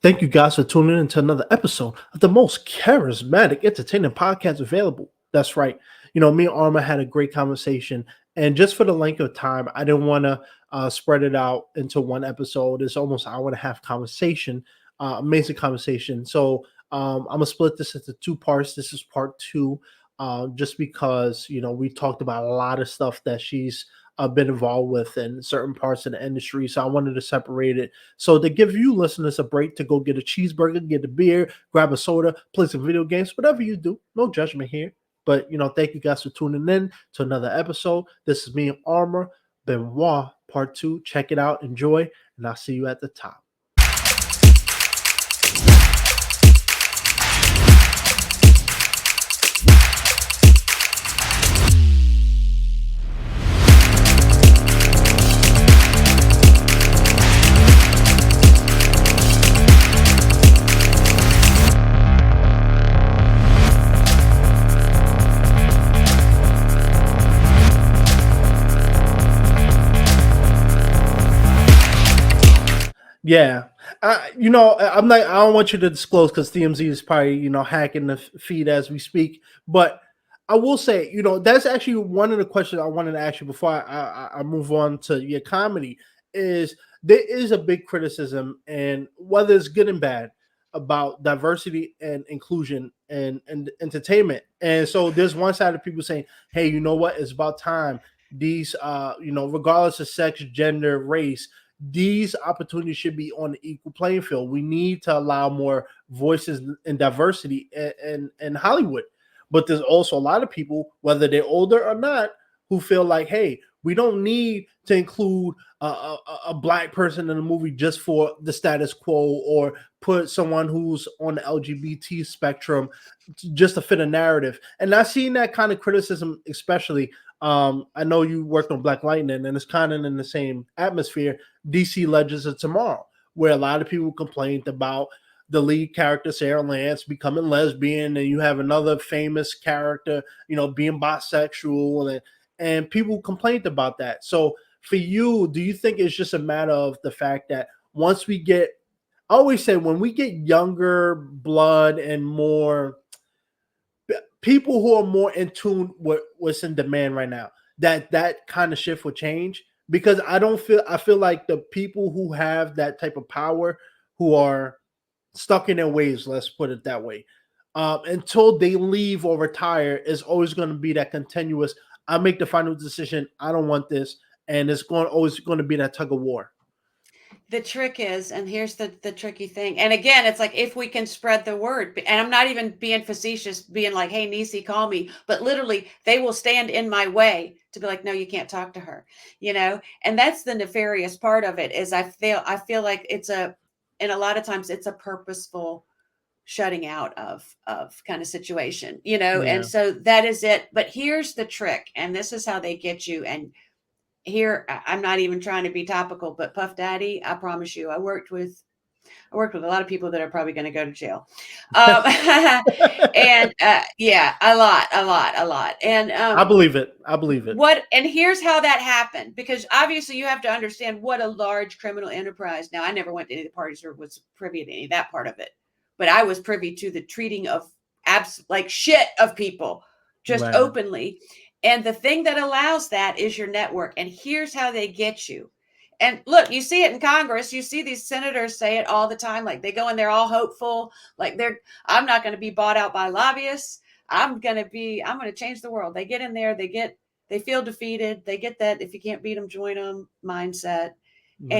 Thank you guys for tuning in to another episode of the most charismatic, entertaining podcast available. That's right. Me and Arma had a great conversation, and just for the length of time, I didn't want to spread it out into one episode. It's almost an hour and a half conversation, amazing conversation. So I'm gonna split this into two parts. This is part two, just because we talked about a lot of stuff that she's been involved with in certain parts of the industry. So I wanted to separate it. So to give you listeners a break to go get a cheeseburger, get a beer, grab a soda, play some video games, whatever you do. No judgment here. But thank you guys for tuning in to another episode. This is me and Arma Benoit, part two. Check it out, enjoy, and I'll see you at the top. Yeah, I'm not. I don't want you to disclose because TMZ is probably hacking the feed as we speak. But I will say, that's actually one of the questions I wanted to ask you before I move on to your comedy. Is there is a big criticism, and whether it's good and bad, about diversity and inclusion and entertainment. And so there's one side of people saying, "Hey, you know what? It's about time these, regardless of sex, gender, race." These opportunities should be on the equal playing field. We need to allow more voices and diversity in Hollywood. But there's also a lot of people, whether they're older or not, who feel like, hey, we don't need to include a black person in a movie just for the status quo, or put someone who's on the LGBT spectrum just to fit a narrative. And I've seen that kind of criticism, especially. I know you worked on Black Lightning, and it's kind of in the same atmosphere. DC Legends of Tomorrow, where a lot of people complained about the lead character Sarah Lance becoming lesbian, and you have another famous character, being bisexual, and people complained about that. So for you, do you think it's just a matter of the fact that once we get, I always say, when we get younger blood and more people who are more in tune with what's in demand right now, that kind of shift will change? Because I feel like the people who have that type of power, who are stuck in their ways, let's put it that way, until they leave or retire, is always going to be that continuous, I make the final decision, I don't want this, and it's always going to be that tug of war. The trick is, and here's the tricky thing, and again, it's like, if we can spread the word, and I'm not even being facetious, being like, hey, Nisi, call me, but literally they will stand in my way to be like, no, you can't talk to her, and that's the nefarious part of it. Is I feel like and a lot of times it's a purposeful shutting out of kind of situation, and Yeah. so that is it. But here's the trick, and this is how they get you. And here, I'm not even trying to be topical, but Puff Daddy, I promise you, I worked with a lot of people that are probably going to go to jail. And yeah, a lot. And I believe it. and here's how that happened, because obviously you have to understand what a large criminal enterprise. Now, I never went to any of the parties or was privy to any of that part of it, but I was privy to the treating of like shit of people just Right. openly. And the thing that allows that is your network. And here's how they get you. And look, you see it in Congress. You see these senators say it all the time. Like, they go in there all hopeful. Like, I'm not going to be bought out by lobbyists. I'm going to change the world. They get in there, they feel defeated. They get that if you can't beat them, join them mindset. Right.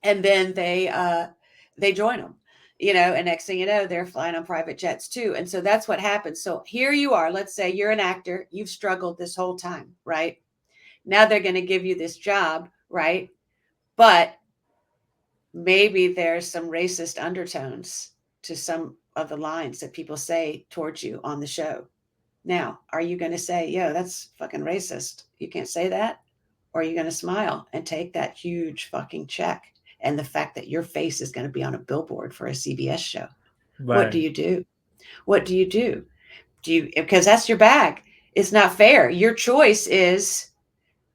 And then they join them. And next thing you know, they're flying on private jets too. And so that's what happens. So here you are, let's say you're an actor, you've struggled this whole time, right? Now they're going to give you this job, right? But maybe there's some racist undertones to some of the lines that people say towards you on the show. Now, are you going to say, yo, that's fucking racist, you can't say that? Or are you going to smile and take that huge fucking check? And the fact that your face is going to be on a billboard for a CBS show. Right. What do you do? Because that's your bag. It's not fair. Your choice is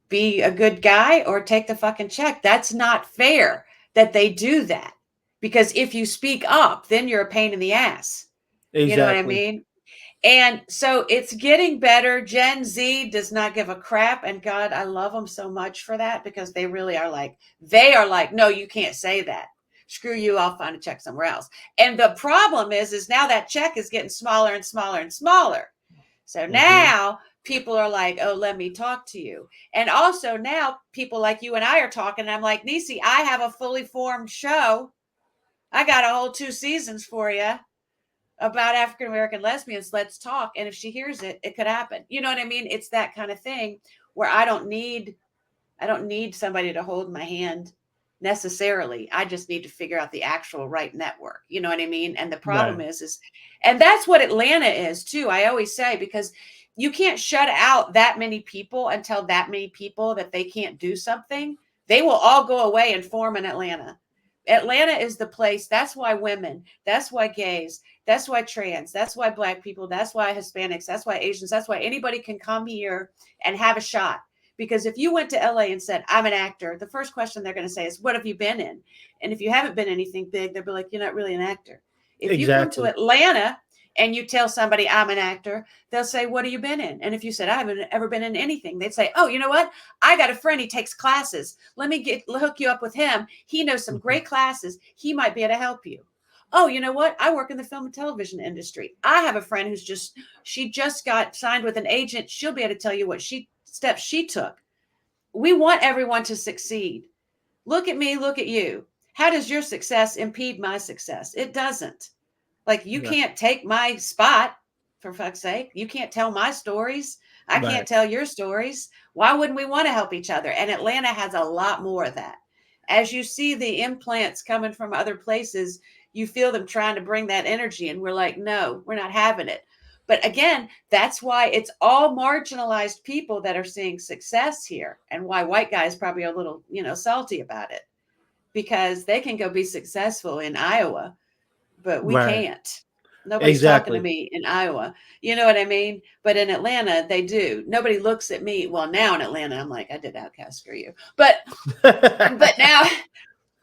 be a good guy or take the fucking check. That's not fair that they do that. because if you speak up, then you're a pain in the ass. You know what I Exactly. mean? And so it's getting better. Gen Z does not give a crap. And God, I love them so much for that, because they really are like, no, you can't say that. Screw you. I'll find a check somewhere else. And the problem is now that check is getting smaller and smaller and smaller. So Hmm. now people are like, oh, let me talk to you. And also now people like you and I are talking. And I'm like, Nisi, I have a fully formed show. I got a whole 2 seasons for you about African American lesbians. Let's talk. And if she hears it, it could happen. You know what I mean? It's that kind of thing where I don't need somebody to hold my hand necessarily. I just need to figure out the actual right network. You know what I mean? And the problem Right. is and that's what Atlanta is too. I always say, because you can't shut out that many people and tell that many people that they can't do something. They will all go away and form in Atlanta. Atlanta is the place. That's why women, that's why gays, that's why trans, that's why Black people, that's why Hispanics, that's why Asians, that's why anybody can come here and have a shot. Because if you went to LA and said, I'm an actor, the first question they're going to say is, what have you been in? And if you haven't been anything big, they'll be like, you're not really an actor. If you come to Exactly. Atlanta and you tell somebody I'm an actor, they'll say, what have you been in? And if you said, I haven't ever been in anything, they'd say, oh, you know what? I got a friend, he takes classes. Let me hook you up with him. He knows some Hmm. great classes. He might be able to help you. Oh, you know what? I work in the film and television industry. I have a friend she just got signed with an agent. She'll be able to tell you what steps she took. We want everyone to succeed. Look at me, look at you. How does your success impede my success? It doesn't. Like, you Yeah. can't take my spot, for fuck's sake. You can't tell my stories. I can't Right. tell your stories. Why wouldn't we want to help each other? And Atlanta has a lot more of that. As you see the implants coming from other places, you feel them trying to bring that energy. And we're like, no, we're not having it. But again, that's why it's all marginalized people that are seeing success here, and why white guys probably are a little, salty about it, because they can go be successful in Iowa, but we Right. can't. Nobody's talking to Exactly. me in Iowa. You know what I mean? But in Atlanta, they do. Nobody looks at me. Well, now in Atlanta, I'm like, I did outcast for you. But now,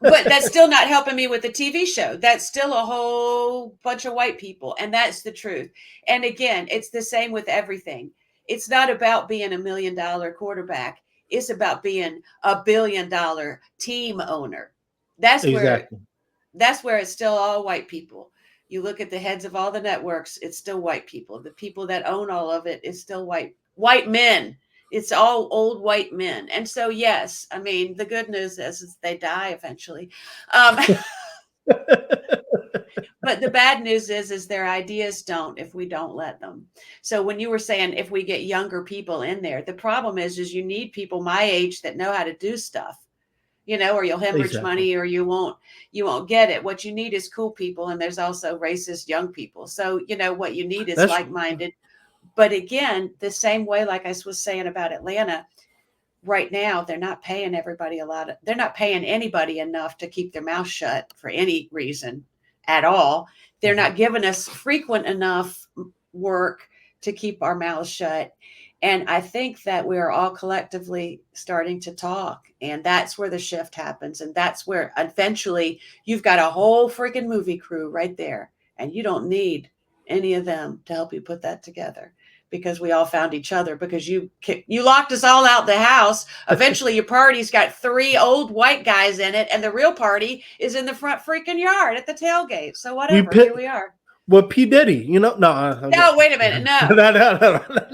but that's still not helping me with the TV show. That's still a whole bunch of white people. And that's the truth. And again, it's the same with everything. It's not about being $1 million quarterback. It's about being $1 billion team owner. That's where Exactly. that's where it's still all white people. You look at the heads of all the networks, it's still white people. The people that own all of it is still white men. It's all old white men. And so, yes, I mean, the good news is they die eventually. Um, but the bad news is their ideas don't, if we don't let them. So when you were saying if we get younger people in there, the problem is you need people my age that know how to do stuff, or you'll hemorrhage Exactly. money, or you won't get it. What you need is cool people, and there's also racist young people. So what you need is That's like-minded. But again, the same way, like I was saying about Atlanta, right now they're not paying anybody enough to keep their mouth shut for any reason at all. They're Mhm. not giving us frequent enough work to keep our mouths shut. And I think that we're all collectively starting to talk, and that's where the shift happens. And that's where eventually you've got a whole freaking movie crew right there, and you don't need any of them to help you put that together, because we all found each other, because you locked us all out the house. Eventually your party's got 3 old white guys in it, and the real party is in the front freaking yard at the tailgate. So we whatever, here pit we are. with P Diddy. No, okay. No, wait a minute. No. No, no, no, no.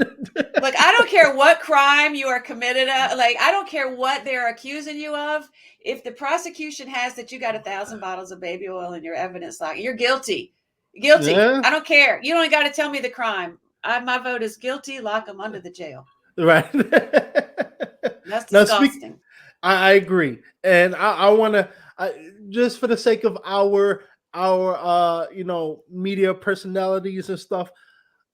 Look, I don't care what crime you are committed of. Like, I don't care what they're accusing you of. If the prosecution has that you got 1,000 bottles of baby oil in your evidence lock, you're guilty. Guilty. Yeah, I don't care. You don't got to tell me the crime. My vote is guilty. Lock them under the jail. right. That's Now speak. disgusting. I agree, and I want to, just for the sake of our media personalities and stuff.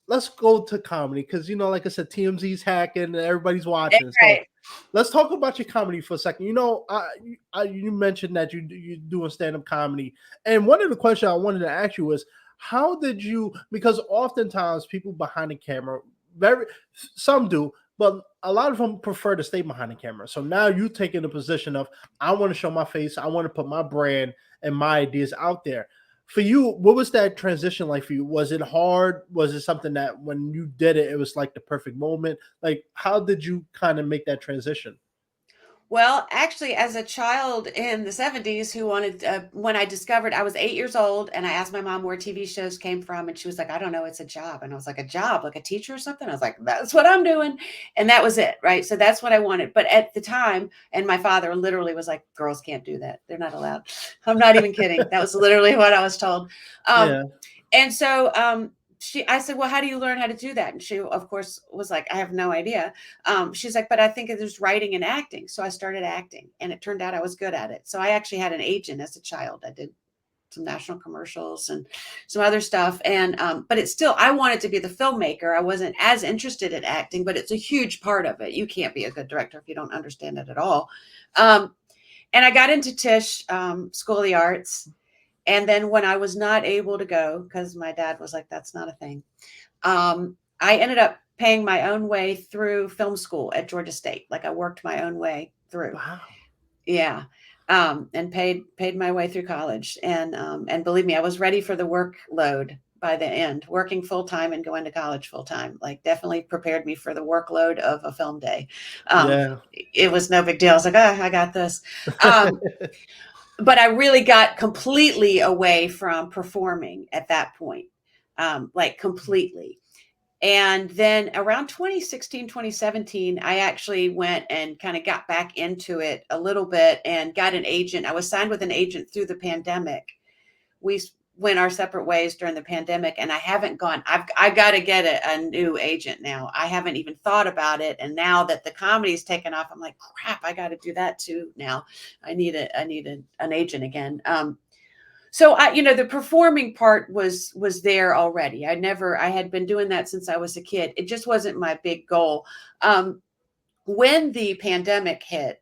Let's go to comedy because like I said, TMZ's hacking and everybody's watching. So Right. let's talk about your comedy for a second. You mentioned that you doing stand up comedy, and one of the questions I wanted to ask you was, how did you? Because oftentimes people behind the camera, very some do, but a lot of them prefer to stay behind the camera. So now you taking the position of, I want to show my face, I want to put my brand, and my ideas out there. For you, what was that transition like for you? Was it hard? Was it something that when you did it, it was like the perfect moment? Like, how did you kind of make that transition? Well, actually, as a child in the 70s who wanted, when I discovered I was 8 years old and I asked my mom where TV shows came from, and she was like, I don't know, it's a job. And I was like, a job, like a teacher or something? I was like, that's what I'm doing. And that was it. Right. So that's what I wanted. But at the time, and my father literally was like, girls can't do that. They're not allowed. I'm not even kidding. That was literally what I was told. Um, Yeah. and so, I said, well, how do you learn how to do that? And she, of course, was like, I have no idea. She's like, but I think there's writing and acting. So I started acting, and it turned out I was good at it. So I actually had an agent as a child. I did some national commercials and some other stuff. And, but it's still, I wanted to be the filmmaker. I wasn't as interested in acting, but it's a huge part of it. You can't be a good director if you don't understand it at all. And I got into Tisch, School of the Arts. And then when I was not able to go, because my dad was like, that's not a thing, I ended up paying my own way through film school at Georgia State. Like I worked my own way through. Wow. Yeah. And paid my way through college. And believe me, I was ready for the workload by the end, working full time and going to college full time. Like definitely prepared me for the workload of a film day. Yeah. It was no big deal. I was like, oh, I got this. But I really got completely away from performing at that point, like completely. And then around 2016, 2017, I actually went and kind of got back into it a little bit and got an agent. I was signed with an agent through the pandemic. We went our separate ways during the pandemic, and I haven't gone. I got to get a new agent now. I haven't even thought about it. And now that the comedy's taken off, I'm like, crap, I got to do that too now. I need an agent again. So the performing part was there already. I had been doing that since I was a kid. It just wasn't my big goal. When the pandemic hit,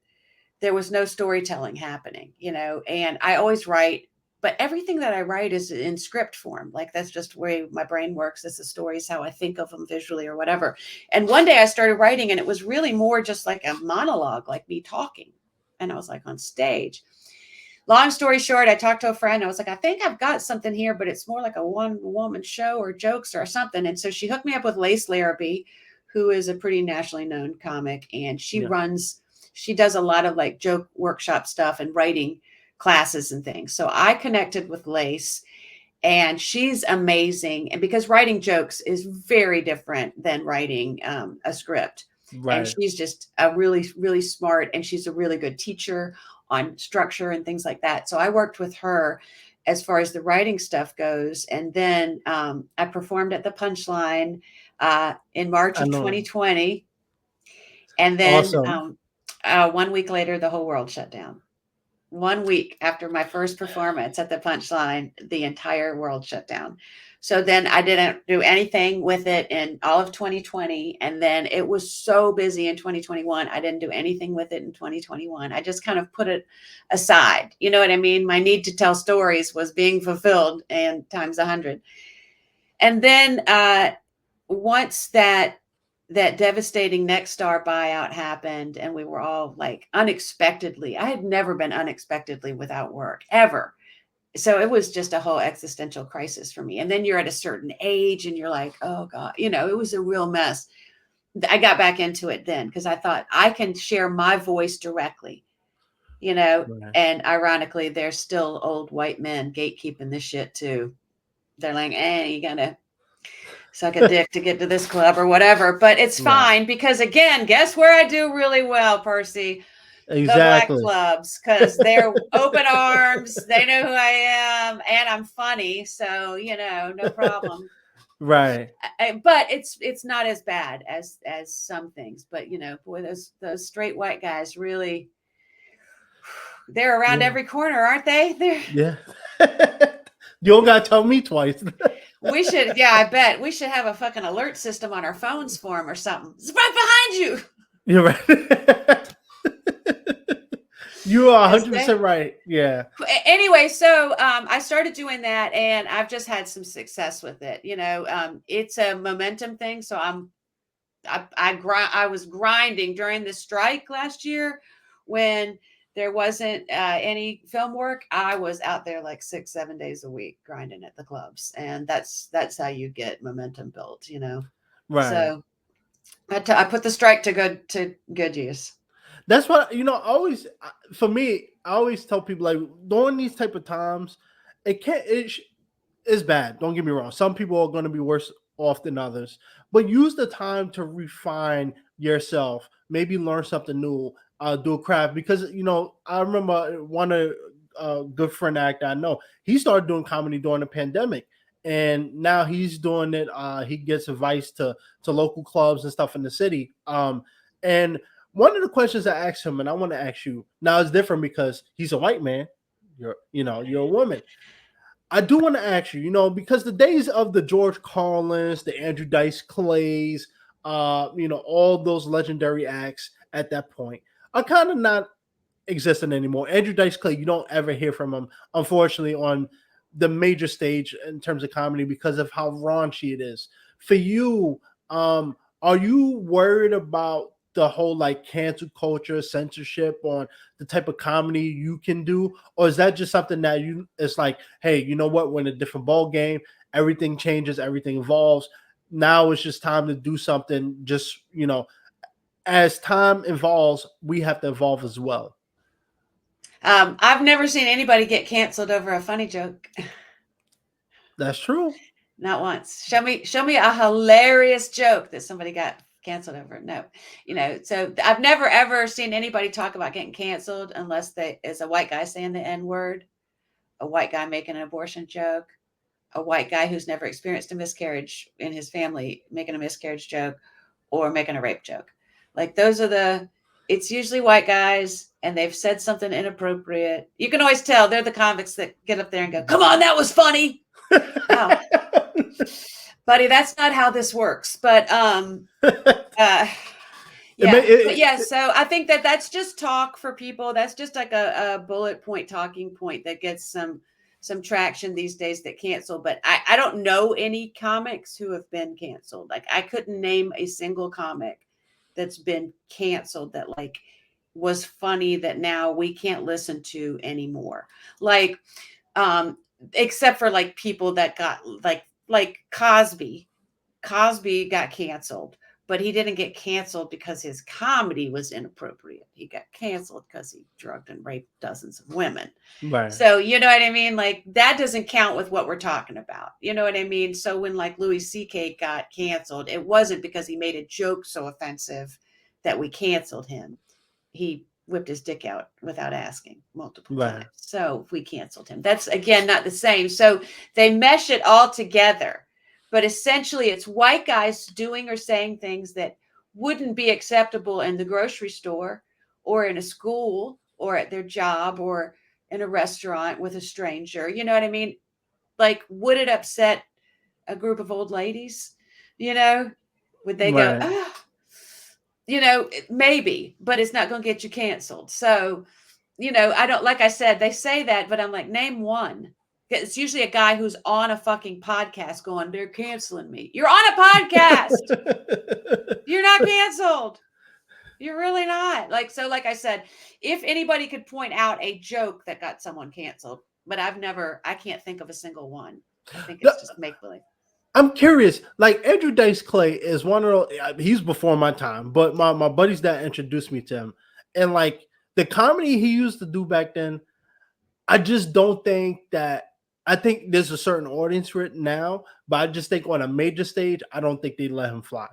there was no storytelling happening, and I always write, but everything that I write is in script form. Like that's just the way my brain works. This is stories, how I think of them visually or whatever. And one day I started writing, and it was really more just like a monologue, like me talking. And I was like on stage. Long story short, I talked to a friend. I was like, I think I've got something here, but it's more like a one woman show or jokes or something. And so she hooked me up with Lace Larrabee, who is a pretty nationally known comic. And Yeah. she does a lot of like joke workshop stuff and writing classes and things. So I connected with Lace, and she's amazing. And because writing jokes is very different than writing a script. And Right. she's just a really, really smart, and she's a really good teacher on structure and things like that. So I worked with her as far as the writing stuff goes. And then I performed at the Punchline in March I of know. 2020. And then Awesome. 1 week later, the whole world shut down. 1 week after my first performance at the Punchline, the entire world shut down. So then I didn't do anything with it in all of 2020. And then it was so busy in 2021. I didn't do anything with it in 2021. I just kind of put it aside. You know what I mean? My need to tell stories was being fulfilled and times 100. And then once that devastating Nexstar buyout happened, and we were all like unexpectedly, I had never been unexpectedly without work ever. So it was just a whole existential crisis for me. And then you're at a certain age and you're like, oh God, it was a real mess. I got back into it then because I thought I can share my voice directly, Right. and ironically, there's still old white men gatekeeping this shit too. They're like, you gotta suck a dick to get to this club or whatever. But it's Right. fine because, again, guess where I do really well, Percy? The black Exactly. clubs, because they're open arms. They know who I am, and I'm funny. So, no problem. Right. But it's not as bad as some things. But, boy, those straight white guys really, they're around Yeah. every corner, aren't they? Yeah. You don't gotta tell me twice. We should, yeah, I bet we should have a fucking alert system on our phones for them or something. It's right behind you. You're right. You are Yes, 100% right. Yeah. anyway, so I started doing that, and I've just had some success with it. It's a momentum thing. So I was grinding during the strike last year when there wasn't any film work, I was out there like 6-7 days a week grinding at the clubs, and that's how you get momentum built, you know. Right. So I put the strike to good use. That's what for me, I always tell people like during these type of times, it can't it sh- it's bad. Don't get me wrong. Some people are going to be worse off than others, but use the time to refine yourself. Maybe learn something new. Do a craft because I remember one of good friend actor I know. He started doing comedy during the pandemic, and now he's doing it. He gets advice to local clubs and stuff in the city. And one of the questions I asked him, and I want to ask you now, is different because he's a white man. You're a woman. I do want to ask you, because the days of the George Carlins, the Andrew Dice Clays, all those legendary acts at that point are kind of not existing anymore. Andrew Dice Clay, you don't ever hear from him, unfortunately, on the major stage in terms of comedy because of how raunchy it is. For you, are you worried about the whole like cancel culture, censorship on the type of comedy you can do, or is that just something that it's like, hey, you know what? We're in a different ball game. Everything changes, everything evolves. Now it's just time to do something. Just as time evolves, we have to evolve as well. I've never seen anybody get canceled over a funny joke. That's true. Not once. Show me a hilarious joke that somebody got canceled over. No. So I've never ever seen anybody talk about getting canceled unless they is a white guy saying the N-word, a white guy making an abortion joke, a white guy who's never experienced a miscarriage in his family making a miscarriage joke, or making a rape joke. Like it's usually white guys and they've said something inappropriate. You can always tell they're the convicts that get up there and go, "Come on, that was funny." Oh, buddy, that's not how this works. But yeah. So I think that's just talk for people. That's just like a bullet point talking point that gets some traction these days that cancel. But I don't know any comics who have been canceled. Like I couldn't name a single comic that's been canceled that like was funny that now we can't listen to anymore. Like except for like people that got like Cosby. Cosby got canceled, but he didn't get canceled because his comedy was inappropriate. He got canceled because he drugged and raped dozens of women. Right. So, you know what I mean? Like that doesn't count with what we're talking about. You know what I mean? So when like Louis C.K. got canceled, it wasn't because he made a joke so offensive that we canceled him. He whipped his dick out without asking multiple Right. times. So we canceled him. That's again not the same. So they mesh it all together. But essentially, it's white guys doing or saying things that wouldn't be acceptable in the grocery store or in a school or at their job or in a restaurant with a stranger. You know what I mean? Like, would it upset a group of old ladies? Would they go, Right. oh, maybe, but it's not going to get you canceled. So, I don't, like I said, they say that, but I'm like, name one. It's usually a guy who's on a fucking podcast going, they're canceling me. You're on a podcast. You're not canceled. You're really not. Like I said, if anybody could point out a joke that got someone canceled, but I can't think of a single one. I think it's just make believe. I'm curious. Like Andrew Dice Clay is one of he's before my time, but my buddy's dad introduced me to him, and like the comedy he used to do back then, I just don't think that. I think there's a certain audience for it now, but I just think on a major stage, I don't think they let him fly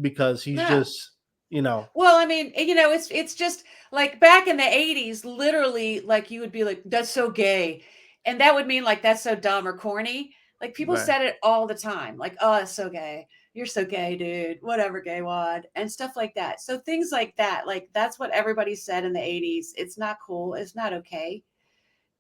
because he's just. Well, I mean, it's just like back in the 80s, literally, like you would be like, that's so gay. And that would mean like, that's so dumb or corny. Like people Right. said it all the time. Like, oh, that's so gay. You're so gay, dude. Whatever, gay wad. And stuff like that. So things like that, like that's what everybody said in the 80s. It's not cool. It's not okay.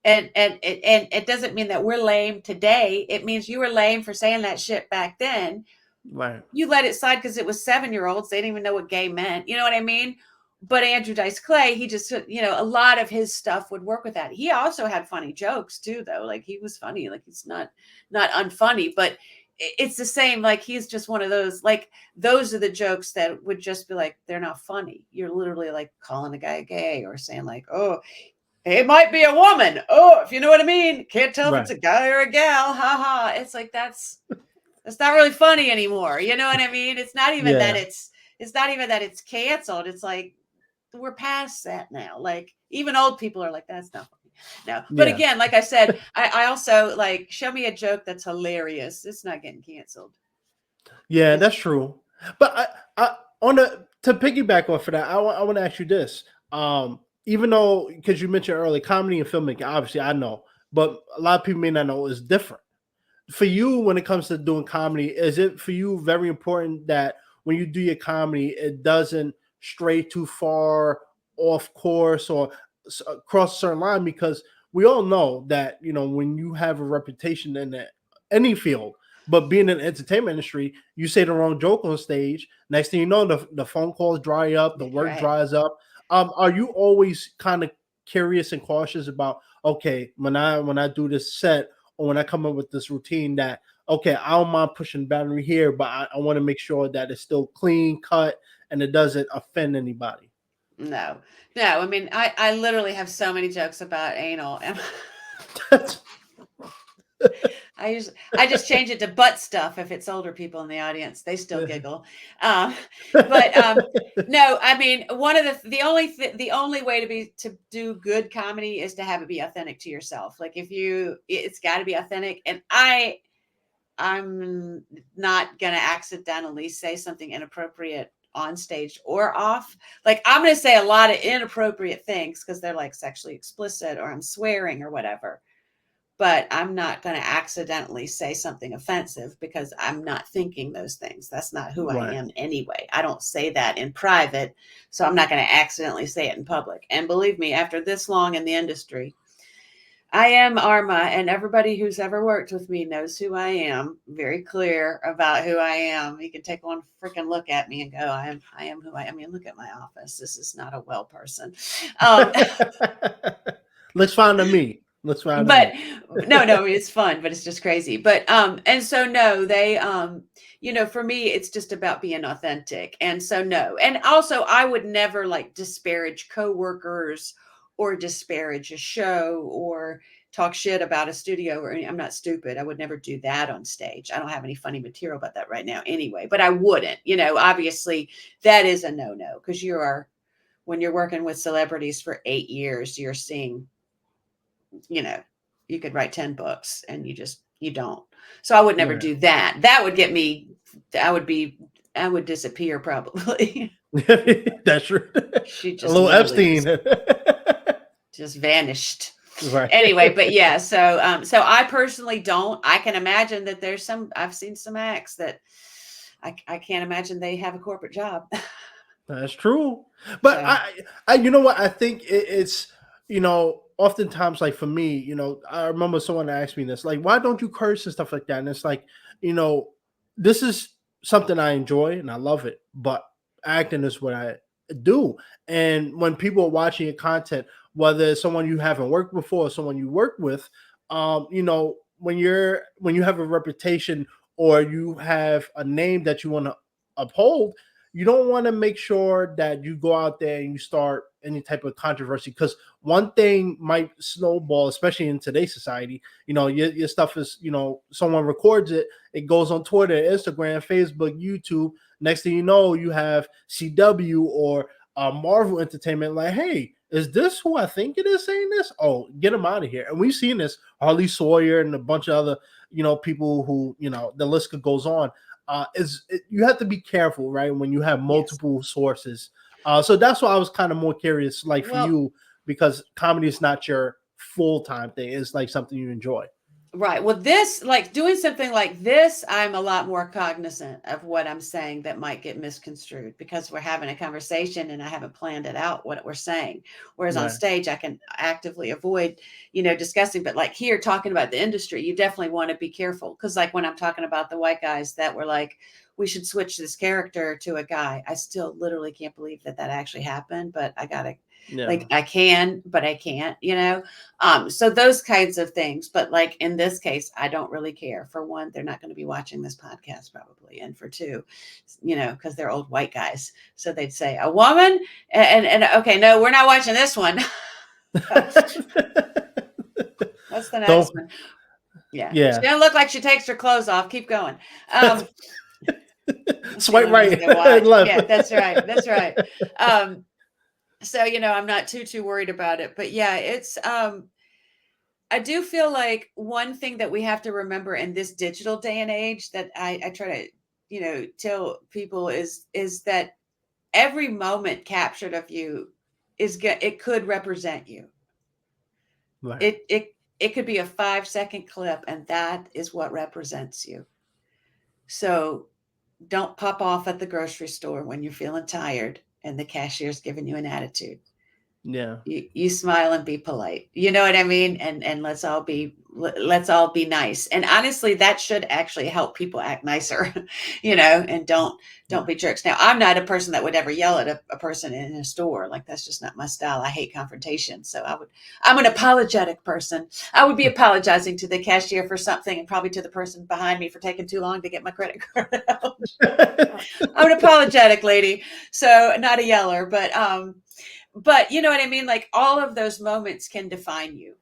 And it doesn't mean that we're lame today. It means you were lame for saying that shit back then. Right. You let it slide because it was 7-year-olds. They didn't even know what gay meant. You know what I mean? But Andrew Dice Clay, he just, a lot of his stuff would work with that. He also had funny jokes too, though. Like he was funny. Like he's not unfunny, but it's the same. Like he's just one of those, like those are the jokes that would just be like, they're not funny. You're literally like calling a guy gay or saying like, oh, it might be a woman. Oh, if you know what I mean. Can't tell if Right. it's a guy or a gal. Ha ha. It's like that's not really funny anymore. You know what I mean? It's not even that Yeah. it's not even that it's canceled. It's like we're past that now. Like even old people are like, that's not funny. No. But Yeah. again, like I said, I also like show me a joke that's hilarious. It's not getting canceled. Yeah, It's that's true. But I on the to piggyback off of that, I want to ask you this. Even though because you mentioned earlier, comedy and filmmaking, obviously I know, but a lot of people may not know is different. For you, when it comes to doing comedy, is it for you very important that when you do your comedy, it doesn't stray too far off course or cross a certain line? Because we all know that when you have a reputation in any field, but being in the entertainment industry, you say the wrong joke on stage. Next thing you know, the phone calls dry up, the work right. dries up. Are you always kind of curious and cautious about okay when I do this set or when I come up with this routine that okay, I don't mind pushing the boundary here, but I want to make sure that it's still clean cut and it doesn't offend anybody. No. No. I mean, I literally have so many jokes about anal and I just change it to butt stuff if it's older people in the audience. They still giggle. Um, but no, I mean, one of the only way to do good comedy is to have it be authentic to yourself. Like it's got to be authentic. And I'm not gonna accidentally say something inappropriate on stage or off. Like I'm gonna say a lot of inappropriate things because they're like sexually explicit or I'm swearing or whatever, but I'm not going to accidentally say something offensive because I'm not thinking those things. That's not who I Right. am anyway. I don't say that in private, so I'm not going to accidentally say it in public. And believe me, after this long in the industry, I am Arma, and everybody who's ever worked with me knows who I am. Very clear about who I am. You can take one freaking look at me and go, I am who I am. I mean, look at my office. This is not a well person. Um, Let's find a me. Let's find a but me. no, it's fun, but it's just crazy. But and so no, they for me it's just about being authentic. And so no. And also I would never like disparage coworkers or disparage a show or talk shit about a studio or I'm not stupid. I would never do that on stage. I don't have any funny material about that right now anyway, but I wouldn't, obviously that is a no because when you're working with celebrities for 8 years, you're seeing you know, you could write 10 books and you don't. So I would never Right. do that. That would get me, I would disappear probably. That's true. She A just little literally Epstein. just vanished. Right. Anyway, but yeah, so I personally don't. I can imagine that I've seen some acts that I can't imagine they have a corporate job. That's true. But So you know what? I think it's, oftentimes like for me, I remember someone asked me this, like, why don't you curse and stuff like that? And it's like, you know, this is something I enjoy and I love it, but acting is what I do. And when people are watching your content, whether it's someone you haven't worked before or someone you work with, when you have a reputation or you have a name that you want to uphold, you don't want to make sure that you go out there and you start any type of controversy because one thing might snowball, especially in today's society. Your stuff is, someone records it, it goes on Twitter, Instagram, Facebook, YouTube. Next thing you know, you have CW or Marvel Entertainment like, hey, is this who I think it is saying this? Oh, get them out of here. And we've seen this, Harley Sawyer and a bunch of other, people who, the list goes on. You have to be careful, right? When you have yes. multiple sources. So that's why I was kind of more curious, like for Well, you, because comedy is not your full time thing. It's like something you enjoy. right. Well, like doing something like this, I'm a lot more cognizant of what I'm saying that might get misconstrued because we're having a conversation and I haven't planned it out what we're saying. Whereas on Right. stage, I can actively avoid, discussing. But like here, talking about the industry, you definitely want to be careful because, like, when I'm talking about the white guys that were like, we should switch this character to a guy, I still literally can't believe that actually happened. But I gotta, Yeah. like, I can, but I can't. So those kinds of things. But like in this case, I don't really care. For one, they're not going to be watching this podcast probably. And for two, because they're old white guys. So they'd say a woman and okay, no, we're not watching this one. Oh, that's the next Don't. one. Yeah. She Yeah. don't look like she takes her clothes off. Keep going. Um, let's see Swipe what else right they watch. and left. Yeah, that's right. That's right. So I'm not too worried about it. But yeah, it's I do feel like one thing that we have to remember in this digital day and age that I try to, tell people is that every moment captured of you it could represent you. Right. It could be a 5-second clip, and that is what represents you. So don't pop off at the grocery store when you're feeling tired and the cashier's giving you an attitude. Yeah. You smile and be polite. You know what I mean? And let's all be nice. And honestly, that should actually help people act nicer, and don't be jerks. Now, I'm not a person that would ever yell at a person in a store. Like, that's just not my style. I hate confrontation. So I'm an apologetic person. I would be apologizing to the cashier for something, and probably to the person behind me for taking too long to get my credit card out. I'm an apologetic lady. So not a yeller, but you know what I mean? Like, all of those moments can define you.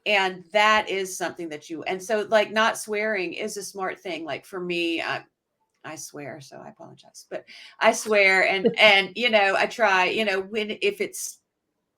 And that is something and so, like, not swearing is a smart thing. Like, for me, I swear, so I apologize, but I swear. And I try, if it's,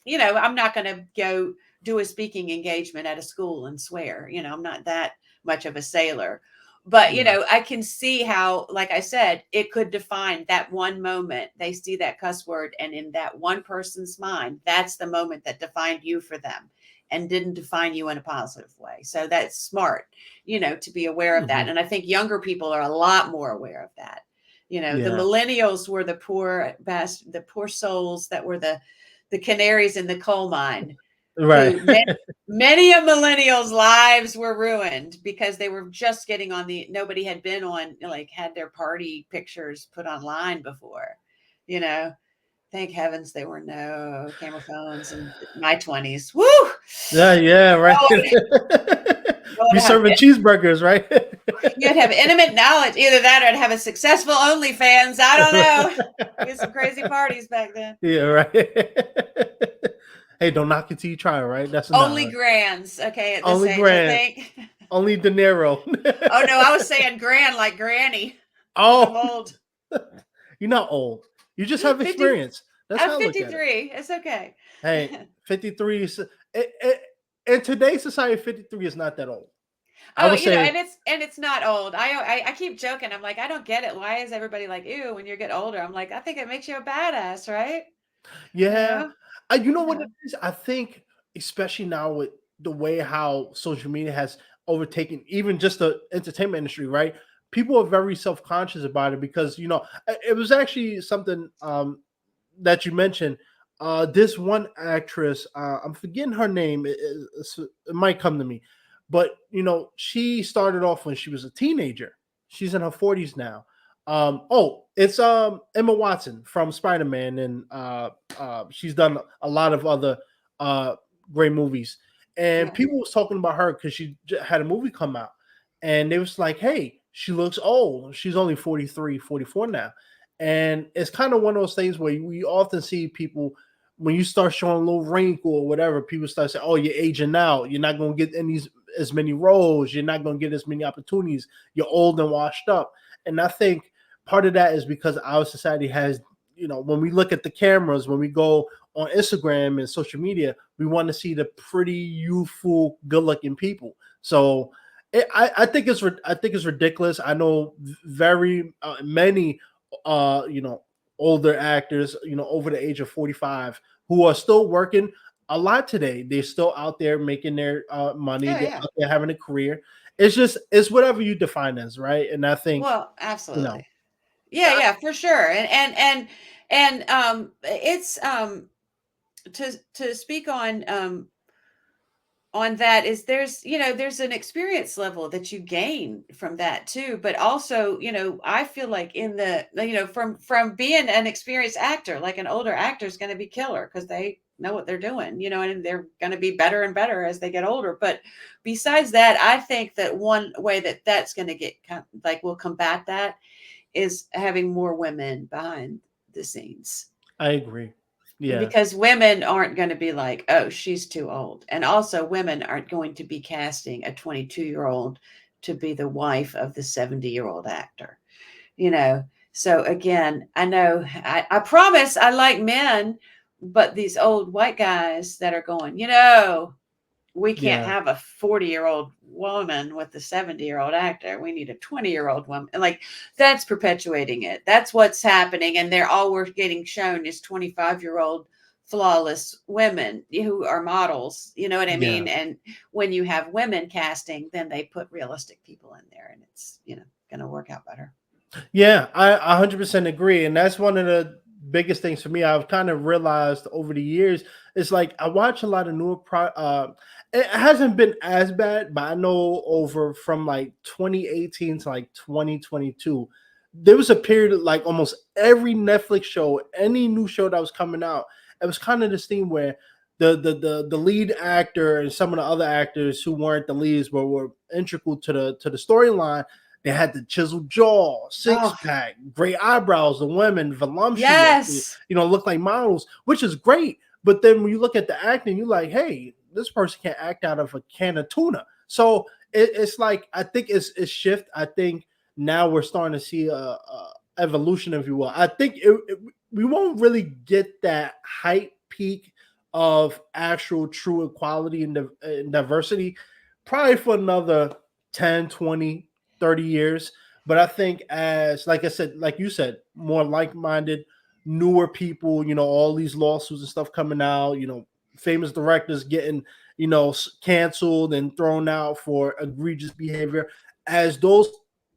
I'm not going to go do a speaking engagement at a school and swear, I'm not that much of a sailor. But, Yeah. I can see how, like I said, it could define that one moment. They see that cuss word, and in that one person's mind, that's the moment that defined you for them and didn't define you in a positive way. So that's smart, to be aware of that. Mhm. And I think younger people are a lot more aware of that. The Yeah. millennials were the poor souls that were the canaries in the coal mine, Right. who many of millennials' lives were ruined because they were just getting on nobody had been on, like, had their party pictures put online before. Thank heavens there were no camera phones in my 20s. Woo! Yeah. Yeah. Right. Lord, Be serving cheeseburgers, right? you'd have intimate knowledge. Either that or I'd have a successful OnlyFans. I don't know. We had some crazy parties back then. Yeah. Right. Hey, don't knock it till you try, right? That's a Only nah. grands, okay, at this Only age, I grand. think. Only De Niro. Oh no, I was saying grand like granny, because I'm Oh, old. you're not old. You just have 50, experience. That's I'm how I look at it. 53. It's okay. Hey, 53 is in today's society, 53 is not that old. I Oh, would say, and it's not old. I keep joking. I'm like, I don't get it. Why is everybody like, ew, when you get older? I'm like, I think it makes you a badass, right? You yeah. know? You know what Yeah. it is? I think, especially now with the way how social media has overtaken even just the entertainment industry, right? People are very self conscious about it because it was actually something that you mentioned. This one actress, I'm forgetting her name. It might come to me, but she started off when she was a teenager. She's in her 40s now. It's Emma Watson from Spider-Man, and she's done a lot of other uh, great movies. And Yeah. people was talking about her because she had a movie come out, and they was like, "Hey, she looks old. She's only 43, 44 now." And it's kind of one of those things where we often see people when you start showing a little wrinkle or whatever, people start saying, "Oh, you're aging out. You're not going to get as many roles. You're not going to get as many opportunities. You're old and washed up." And I think part of that is because our society has, when we look at the cameras, when we go on Instagram and social media, we want to see the pretty, youthful, good-looking people. So I think it's ridiculous. I know very many older actors, over the age of 45 who are still working a lot today. They're still out there making their money. Oh They're yeah. out there having a career. It's whatever you define as, right? And I think, Well, you know, absolutely. Yeah, yeah, for sure. And it's to speak on that is there's an experience level that you gain from that too, but also I feel like in the from being an experienced actor, like an older actor is going to be killer because they know what they're doing, and they're going to be better and better as they get older. But besides that, I think that one way that's going to like we'll combat that is having more women behind the scenes. I agree. Yeah. because women aren't going to be like, oh, she's too old. And also, women aren't going to be casting a 22-year-old to be the wife of the 70-year-old actor, you know. So again, I know I promise I like men, but these old white guys that are going, we can't Yeah. have a 40-year-old woman with a 70-year-old actor. We need a 20-year-old woman. And like, that's perpetuating it. That's what's happening. And they're all we're getting shown is 25-year-old flawless women who are models. You know what I Yeah. mean? And when you have women casting, then they put realistic people in there and it's, going to work out better. Yeah, I 100% agree, and that's one of the biggest things for me. I've kind of realized over the years. It's like I watch a lot of newer it hasn't been as bad, but I know over from like 2018 to like 2022, there was a period of like almost every Netflix show, any new show that was coming out, it was kind of this thing where the lead actor and some of the other actors who weren't the leads but were integral to the storyline. They had the chiseled jaw, six Oh, pack, great eyebrows. The women voluptuous, yes. look like models, which is great. But then when you look at the acting, you're like, hey, this person can't act out of a can of tuna. So it's like I think it's shift. I think now we're starting to see a evolution, if you will. I think we won't really get that height peak of actual true equality and diversity probably for another 10, 20, 30 years. But I think as like I said, like you said, more like-minded, newer people, all these lawsuits and stuff coming out, famous directors getting, canceled and thrown out for egregious behavior. As those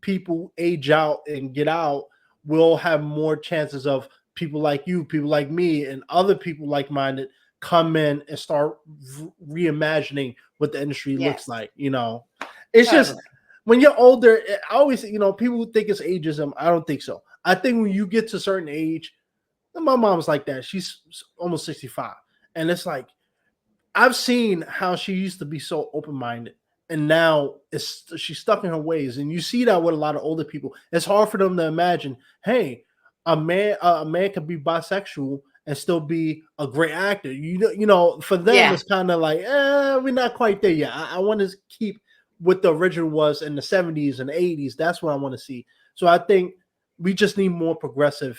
people age out and get out, we'll have more chances of people like you, people like me, and other people like-minded come in and start reimagining what the industry looks Yes. like. It's just Totally. when you're older, I always, people think it's ageism. I don't think so. I think when you get to a certain age, and my mom's like that. She's almost 65. And it's like, I've seen how she used to be so open minded. And now she's stuck in her ways. And you see that with a lot of older people. It's hard for them to imagine, hey, a man could be bisexual and still be a great actor. For them, Yeah. it's kind of like, we're not quite there yet. I want to keep what the original was in the 70s and 80s. That's what I want to see. So I think we just need more progressive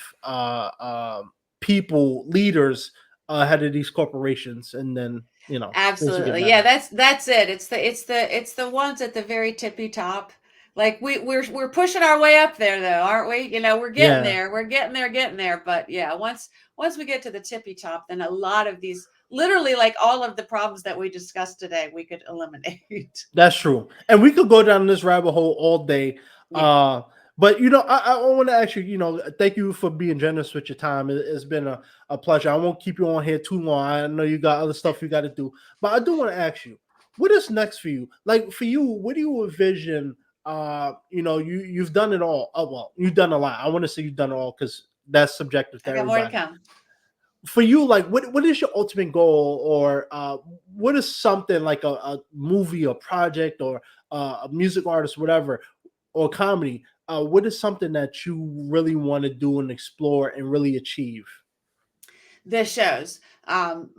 people, leaders ahead of these corporations, and then things will get Absolutely. Yeah, better. that's it. It's the ones at the very tippy top. Like we're pushing our way up there though, aren't we? We're getting Yeah, there. We're getting there. But yeah, once we get to the tippy top, then a lot of these literally like all of the problems that we discussed today, we could eliminate. that's true. And we could go down this rabbit hole all day. Yeah. Uh, but I want to ask you, thank you for being generous with your time. It's been a pleasure. I won't keep you on here too long. I know you got other stuff you got to do, but I do want to ask you, what is next for you? Like for you, what do you envision? You've done it all. Oh well, you've done a lot. I want to say you've done it all because that's subjective to I got more to everybody. come. For you, like what is your ultimate goal, or what is something like a movie, a project, or a music artist, whatever, or comedy? What is something that you really want to do and explore and really achieve? The shows,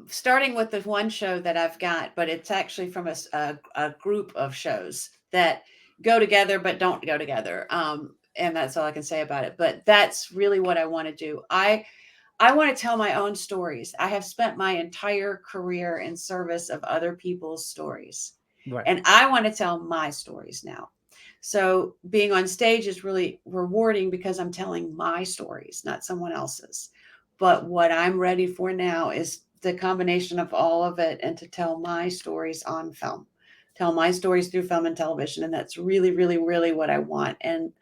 starting with the one show that I've got, but it's actually from a group of shows that go together but don't go together. And that's all I can say about it. But that's really what I want to do. I want to tell my own stories. I have spent my entire career in service of other people's stories, Right. and I want to tell my stories now. So being on stage is really rewarding because I'm telling my stories, not someone else's. But what I'm ready for now is the combination of all of it and to tell my stories on film, tell my stories through film and television. And that's really, really, really what I want. And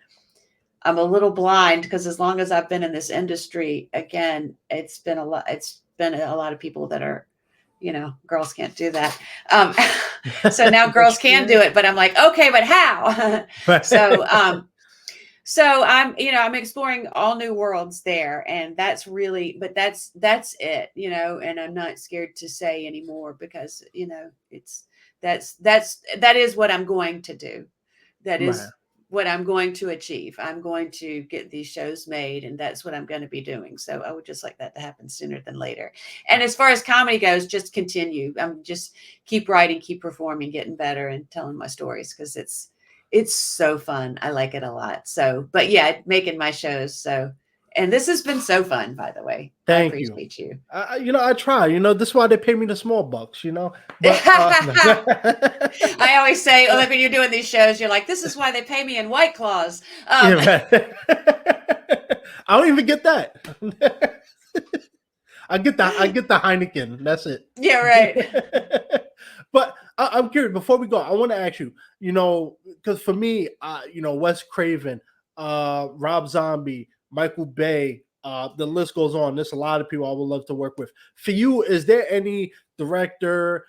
I'm a little blind because as long as I've been in this industry, again, it's been a lot of people that are, girls can't do that. So now girls can do it, but I'm like, okay, but how? so, I'm exploring all new worlds there, and that's really, but that's it, and I'm not scared to say anymore because, that is what I'm going to do. That Right. is what I'm going to achieve. I'm going to get these shows made, and that's what I'm going to be doing. So I would just like that to happen sooner than later. And as far as comedy goes, just continue. Just keep writing, keep performing, getting better, and telling my stories, because it's so fun. I like it a lot. So, but yeah, making my shows. So, and this has been so fun, by the way. I Thank you. appreciate you. I try. This is why they pay me the small bucks. But I always say, like when you're doing these shows, you're like, this is why they pay me in White Claws. Yeah, I don't even get that. I get the Heineken. That's it. Yeah, right. But I'm curious. Before we go, I want to ask you. Because for me, Wes Craven, Rob Zombie, Michael Bay, the list goes on. There's a lot of people I would love to work with. For you, is there any director,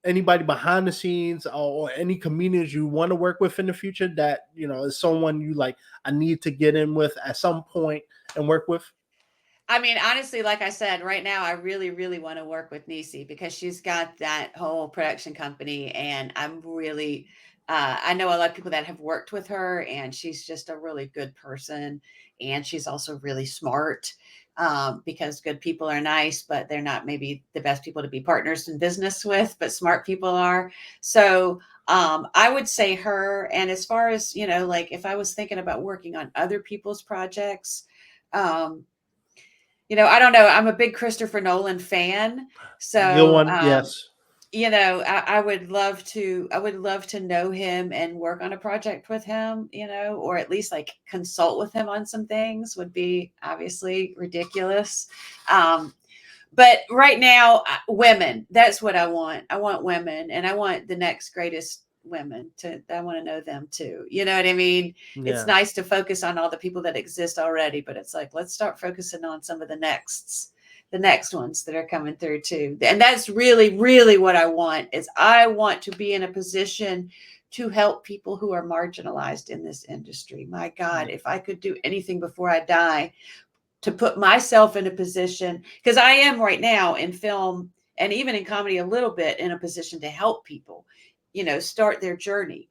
anybody behind the scenes, or any comedians you want to work with in the future that is someone you like? I need to get in with at some point and work with. I mean, honestly, like I said, right now, I really, really want to work with Nisi, because she's got that whole production company, and I'm really, I know a lot of people that have worked with her, and she's just a really good person, and she's also really smart, because good people are nice, but they're not maybe the best people to be partners in business with, but smart people are. So I would say her. And as far as, like if I was thinking about working on other people's projects, I don't know. I'm a big Christopher Nolan fan. Good So, one. Yes. I would love to know him and work on a project with him, or at least like consult with him on some things would be obviously ridiculous. But right now, women, that's what I want. I want women, and I want the next greatest women I want to know them too. You know what I mean? It's Yeah. nice to focus on all the people that exist already, but it's like, let's start focusing on some of the next ones that are coming through too. And that's really, really what I want. Is I want to be in a position to help people who are marginalized in this industry. My God, if I could do anything before I die to put myself in a position, because I am right now in film and even in comedy a little bit in a position to help people, start their journey,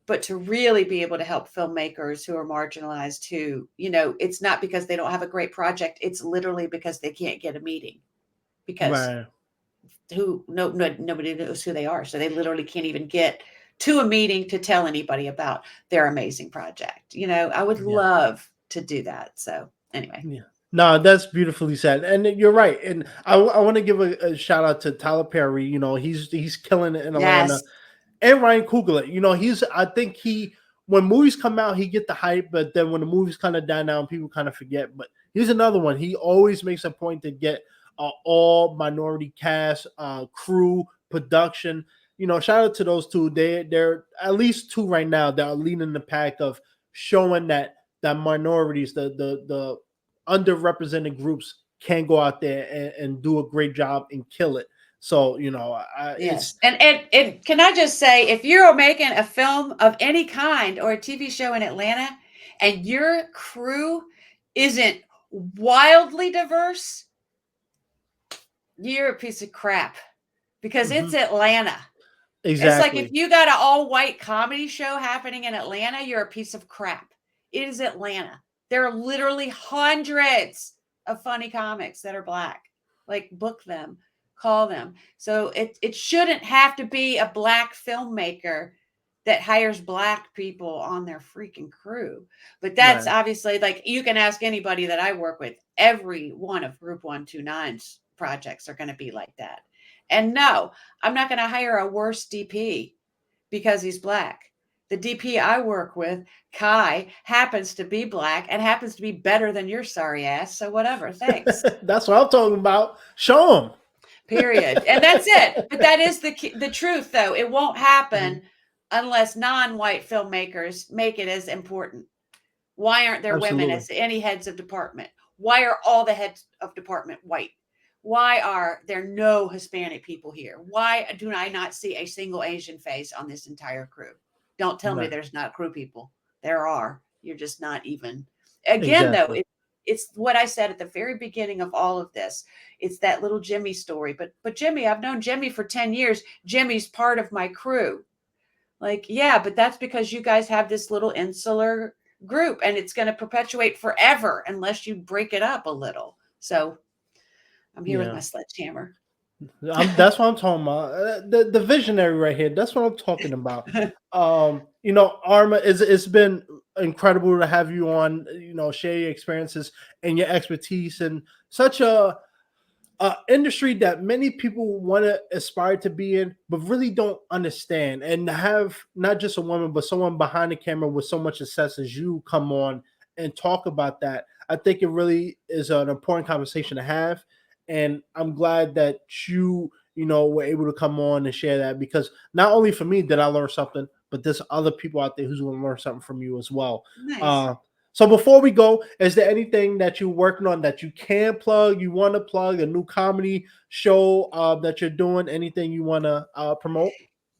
but to really be able to help filmmakers who are marginalized, who, it's not because they don't have a great project. It's literally because they can't get a meeting, because Right. nobody knows who they are. So they literally can't even get to a meeting to tell anybody about their amazing project. I would love to do that. So anyway. Yeah. No, that's beautifully said, and you're right. And I want to give a shout out to Tyler Perry. He's killing it in Atlanta, Yes. and Ryan Coogler. I think when movies come out, he get the hype, but then when the movies kind of die down, people kind of forget. But here's another one. He always makes a point to get all minority cast, crew, production. Shout out to those two. They're at least two right now that are leading the pack of showing that minorities, the underrepresented groups, can go out there and do a great job and kill it. So Yes. And can I just say, if you're making a film of any kind or a TV show in Atlanta and your crew isn't wildly diverse, you're a piece of crap, because it's Atlanta. Exactly. It's like if you got an all-white comedy show happening in Atlanta, you're a piece of crap. It is Atlanta. There are literally hundreds of funny comics that are Black. Like, book them, call them. So it shouldn't have to be a Black filmmaker that hires Black people on their freaking crew. But that's obviously, like, you can ask anybody that I work with. Every one of Group 129's projects are going to be like that. And no, I'm not going to hire a worse DP because he's Black. The DP I work with, Kai, happens to be Black and happens to be better than your sorry ass. So whatever. Thanks. That's what I'm talking about. Show them. Period. And that's it. But that is the truth, though. It won't happen unless non-white filmmakers make it as important. Why aren't there women as any heads of department? Why are all the heads of department white? Why are there no Hispanic people here? Why do I not see a single Asian face on this entire crew? Don't tell me there's not crew people. There are. You're just not even. Again, though, it's what I said at the very beginning of all of this. It's that little Jimmy story. But Jimmy, I've known Jimmy for 10 years. Jimmy's part of my crew. Like, yeah, but that's because you guys have this little insular group and it's going to perpetuate forever unless you break it up a little. So I'm here with Yeah. my sledgehammer. That's what I'm talking about. The visionary right here. That's what I'm talking about. Arma, it's been incredible to have you on. Share your experiences and your expertise in such a industry that many people want to aspire to be in, but really don't understand. And to have not just a woman, but someone behind the camera with so much success as you come on and talk about that, I think it really is an important conversation to have. And I'm glad that were able to come on and share that, because not only for me did I learn something, but there's other people out there who's going to learn something from you as well. Nice. Uh, so before we go, is there anything that you're working on that you can plug? You want to plug a new comedy show that you're doing? Anything you want to promote?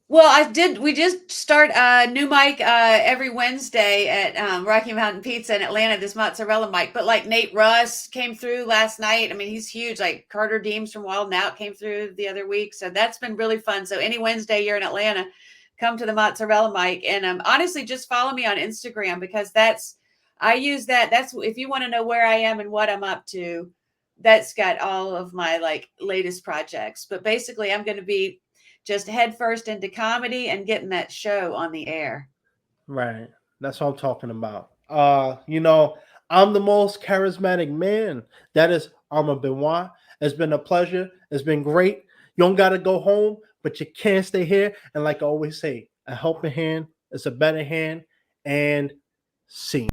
Well, we just start a new mic every Wednesday at Rocky Mountain Pizza in Atlanta, this mozzarella mic. But like Nate Russ came through last night. I mean, he's huge. Like Carter Deems from Wild 'N Out came through the other week. So that's been really fun. So any Wednesday you're in Atlanta, come to the mozzarella mic. And honestly, just follow me on Instagram, because I use that. That's if you want to know where I am and what I'm up to, that's got all of my like latest projects. But basically, I'm going to be just head first into comedy and getting that show on the air. Right. That's what I'm talking about. I'm the most charismatic man. That is Arma Benoit. It's been a pleasure. It's been great. You don't gotta go home, but you can't stay here. And like I always say, a helping hand is a better hand. And scene.